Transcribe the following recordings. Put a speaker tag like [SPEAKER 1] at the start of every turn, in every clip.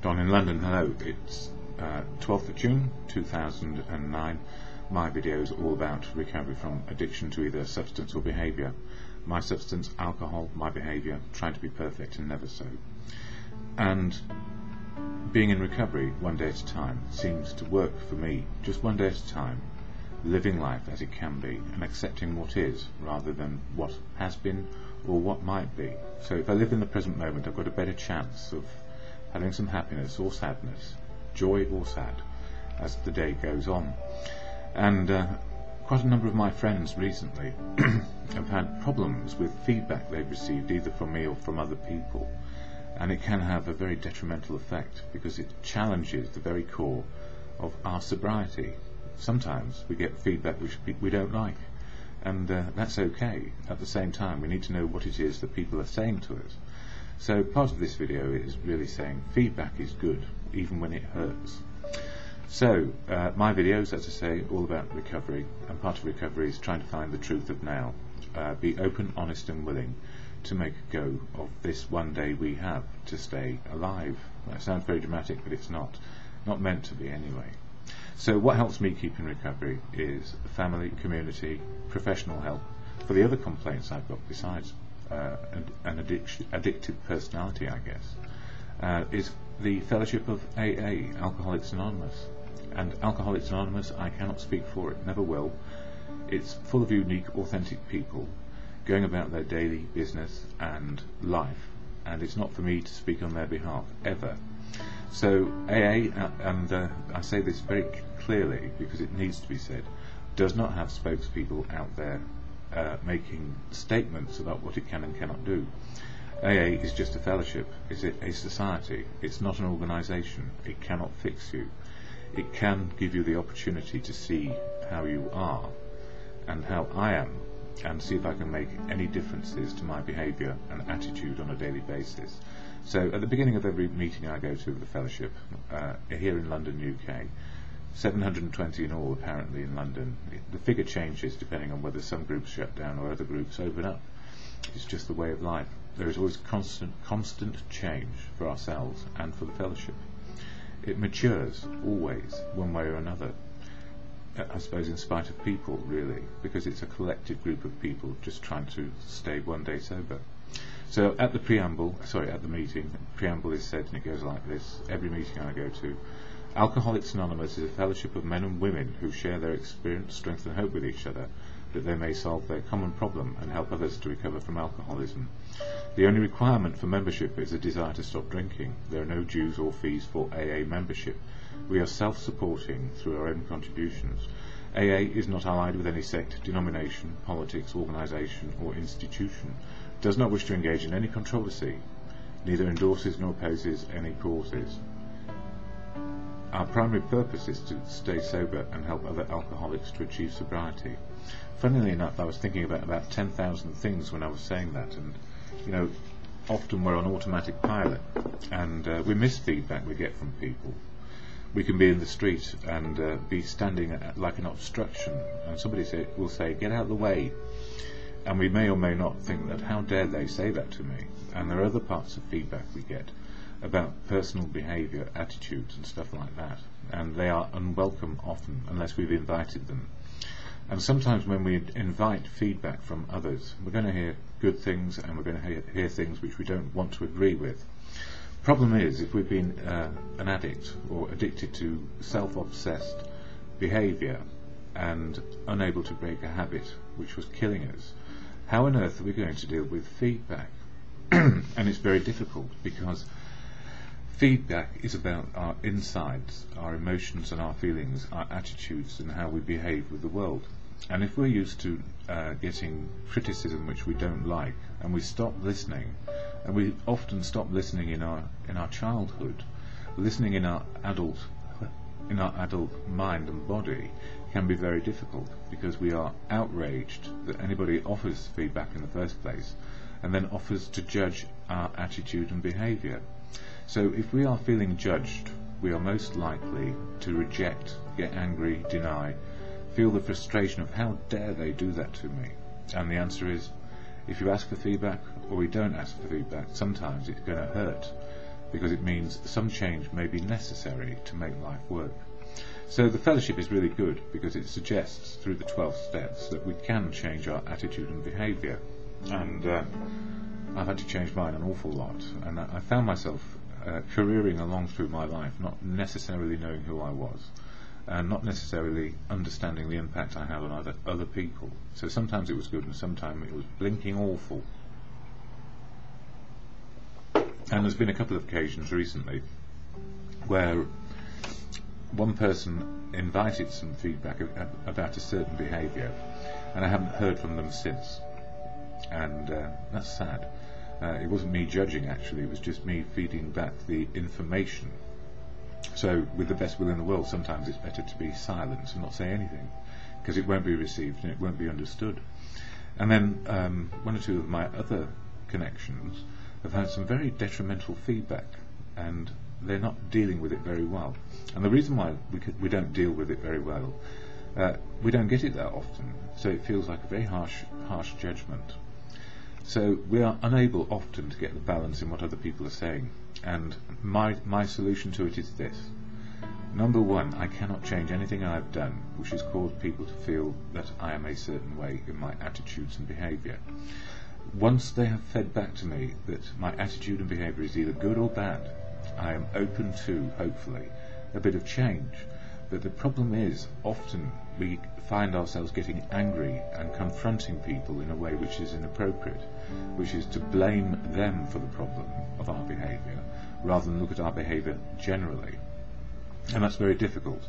[SPEAKER 1] Don in London, hello. It's 12th of June 2009. My video is all about recovery from addiction to either substance or behaviour. My substance, alcohol; my behaviour, trying to be perfect and never so. And being in recovery one day at a time seems to work for me, just one day at a time, living life as it can be and accepting what is rather than what has been or what might be. So if I live in the present moment, I've got a better chance of having some happiness or sadness, joy or sad, as the day goes on. And quite a number of my friends recently have had problems with feedback they've received either from me or from other people, and it can have a very detrimental effect because it challenges the very core of our sobriety. Sometimes we get feedback which we don't like, and that's okay. At the same time, we need to know what it is that people are saying to us. So part of this video is really saying feedback is good, even when it hurts. So my videos, as I say, all about recovery, and part of recovery is trying to find the truth of now. Be open, honest and willing to make a go of this one day we have to stay alive. That sounds very dramatic, but it's not meant to be anyway. So what helps me keep in recovery is family, community, professional help for the other complaints I've got besides an addictive personality, I guess, is the fellowship of AA, Alcoholics Anonymous. And Alcoholics Anonymous, I cannot speak for it, never will. It's full of unique, authentic people going about their daily business and life, and it's not for me to speak on their behalf, ever. So AA, and I say this very clearly because it needs to be said, does not have spokespeople out there making statements about what it can and cannot do. AA is just a fellowship, it's a society, it's not an organisation. It cannot fix you. It can give you the opportunity to see how you are and how I am, and see if I can make any differences to my behaviour and attitude on a daily basis. So at the beginning of every meeting I go to with the fellowship, here in London, UK, 720 in all apparently in London. The figure changes depending on whether some groups shut down or other groups open up. It's just the way of life. There is always constant change for ourselves and for the fellowship. It matures always, one way or another, I suppose in spite of people really, because it's a collective group of people just trying to stay one day sober. So at the meeting, the preamble is said, and it goes like this: every meeting I go to, Alcoholics Anonymous is a fellowship of men and women who share their experience, strength and hope with each other, that they may solve their common problem and help others to recover from alcoholism. The only requirement for membership is a desire to stop drinking. There are no dues or fees for AA membership. We are self-supporting through our own contributions. AA is not allied with any sect, denomination, politics, organisation or institution, does not wish to engage in any controversy, neither endorses nor opposes any causes. Our primary purpose is to stay sober and help other alcoholics to achieve sobriety. Funnily enough, I was thinking about 10,000 things when I was saying that, and often we're on automatic pilot, and we miss feedback we get from people. We can be in the street and be standing like an obstruction, and somebody will say, "Get out of the way," and we may or may not think that, how dare they say that to me. And there are other parts of feedback we get about personal behaviour, attitudes and stuff like that, and they are unwelcome often unless we've invited them. And sometimes when we invite feedback from others, we're going to hear good things and we're going to hear things which we don't want to agree with. Problem is, if we've been an addict or addicted to self-obsessed behaviour and unable to break a habit which was killing us, how on earth are we going to deal with feedback? And it's very difficult, because feedback is about our insides, our emotions and our feelings, our attitudes and how we behave with the world. And if we're used to getting criticism which we don't like, and we stop listening, and we often stop listening in our childhood, listening in our adult mind and body can be very difficult, because we are outraged that anybody offers feedback in the first place and then offers to judge our attitude and behaviour. So if we are feeling judged, we are most likely to reject, get angry, deny, feel the frustration of how dare they do that to me. And the answer is, if you ask for feedback or we don't ask for feedback, sometimes it's going to hurt. because it means some change may be necessary to make life work. So the fellowship is really good because it suggests through the 12 steps that we can change our attitude and behaviour. And I've had to change mine an awful lot, and I found myself careering along through my life, not necessarily knowing who I was, and not necessarily understanding the impact I had on other people. So sometimes it was good and sometimes it was blinking awful. And there's been a couple of occasions recently where one person invited some feedback about a certain behaviour, and I haven't heard from them since. And that's sad. It wasn't me judging, actually, it was just me feeding back the information. So with the best will in the world, sometimes it's better to be silent and not say anything, because it won't be received and it won't be understood. And then one or two of my other connections have had some very detrimental feedback, and they're not dealing with it very well. And the reason why we don't deal with it very well, we don't get it that often, so it feels like a very harsh judgment. So we are unable often to get the balance in what other people are saying, and my solution to it is this. Number one, I cannot change anything I've done which has caused people to feel that I am a certain way in my attitudes and behaviour. Once they have fed back to me that my attitude and behaviour is either good or bad, I am open to, hopefully, a bit of change. But the problem is, often we find ourselves getting angry and confronting people in a way which is inappropriate, which is to blame them for the problem of our behaviour, rather than look at our behaviour generally. And that's very difficult.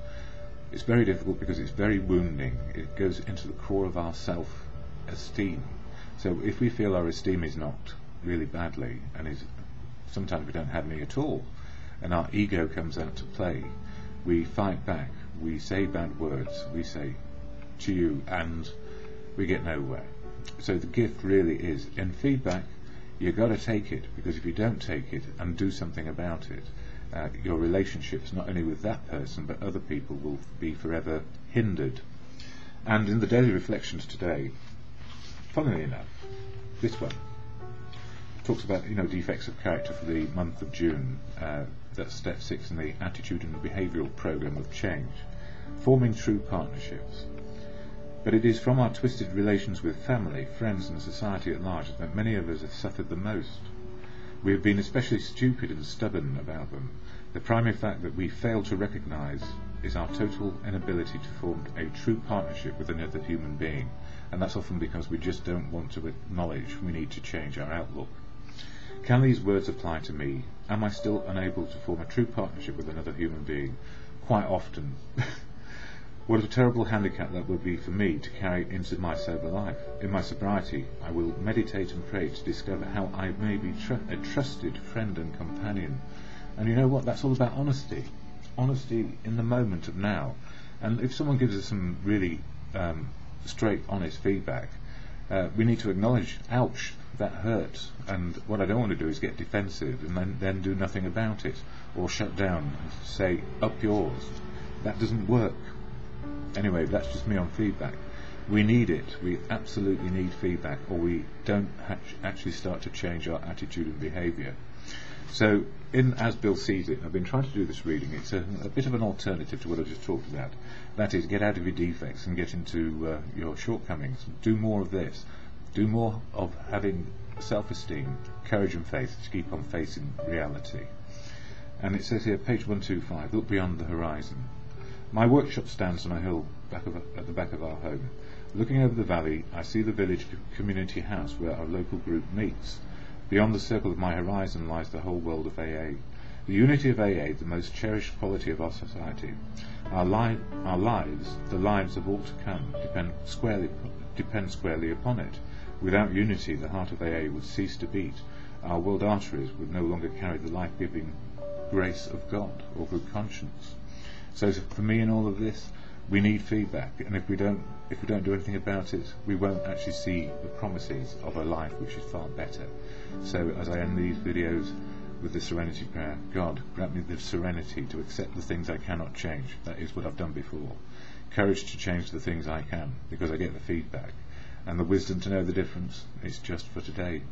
[SPEAKER 1] It's very difficult because it's very wounding. It goes into the core of our self-esteem. So if we feel our esteem is knocked really badly, and sometimes we don't have any at all, and our ego comes out to play, we fight back, we say bad words, we say to you, and we get nowhere. So the gift really is in feedback. You've got to take it, because if you don't take it and do something about it, your relationships, not only with that person but other people, will be forever hindered. And in the daily reflections today, funnily enough, this one talks about defects of character for the month of June. That's step 6 in the attitude and behavioural programme of change, forming true partnerships. But it is from our twisted relations with family, friends and society at large that many of us have suffered the most. We have been especially stupid and stubborn about them. The primary fact that we fail to recognise is our total inability to form a true partnership with another human being, and that's often because we just don't want to acknowledge we need to change our outlook. Can these words apply to me? Am I still unable to form a true partnership with another human being? Quite often. What a terrible handicap that would be for me to carry into my sober life. In my sobriety, I will meditate and pray to discover how I may be a trusted friend and companion. And you know what? That's all about honesty. Honesty in the moment of now. And if someone gives us some really straight, honest feedback, we need to acknowledge, ouch, that hurts. And what I don't want to do is get defensive and then do nothing about it, or shut down and say, up yours. That doesn't work. Anyway, that's just me on feedback. We need it. We absolutely need feedback, or we don't actually start to change our attitude and behaviour. So, as Bill sees it, I've been trying to do this reading. It's a bit of an alternative to what I just talked about. That is, get out of your defects and get into your shortcomings. Do more of this. Do more of having self-esteem, courage and faith to keep on facing reality. And it says here, page 125, look beyond the horizon. My workshop stands on a hill at the back of our home. Looking over the valley, I see the village community house where our local group meets. Beyond the circle of my horizon lies the whole world of AA. The unity of AA, the most cherished quality of our society. Our lives, the lives of all to come, depend squarely upon it. Without unity, the heart of AA would cease to beat. Our world arteries would no longer carry the life-giving grace of God or good conscience. So for me in all of this, we need feedback, and if we don't do anything about it, we won't actually see the promises of a life which is far better. So as I end these videos with the serenity prayer, God, grant me the serenity to accept the things I cannot change. That is what I've done before. Courage to change the things I can, because I get the feedback. And the wisdom to know the difference is just for today.